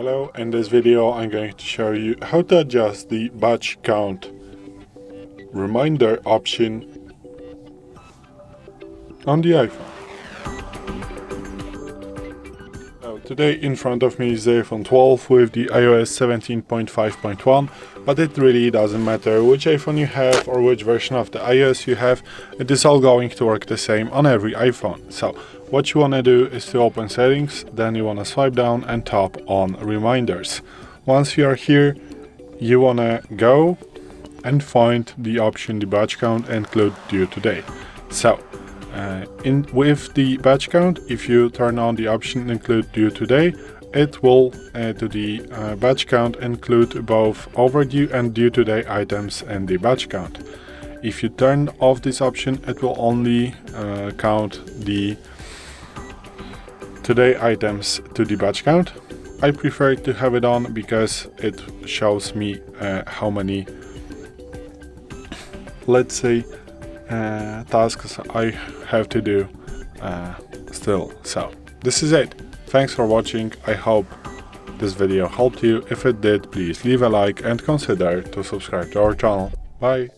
Hello, in this video I'm going to show you how to adjust the batch count reminder option on the iPhone. So today in front of me is the iPhone 12 with the iOS 17.5.1, but it really doesn't matter which iPhone you have or which version of the iOS you have, it is all going to work the same on every iPhone. So what you want to do is to open settings, then you want to swipe down and tap on reminders. Once you are here, you want to go and find the option the batch count include due today. So with the batch count, if you turn on the option include due today, it will to the batch count include both overdue and due today items in the batch count. If you turn off this option, it will only count the today items to the batch count. I prefer to have it on because it shows me how many, let's say, tasks I have to do still. So this is it. Thanks for watching. I hope this video helped you. If it did, please leave a like and consider to subscribe to our channel. Bye.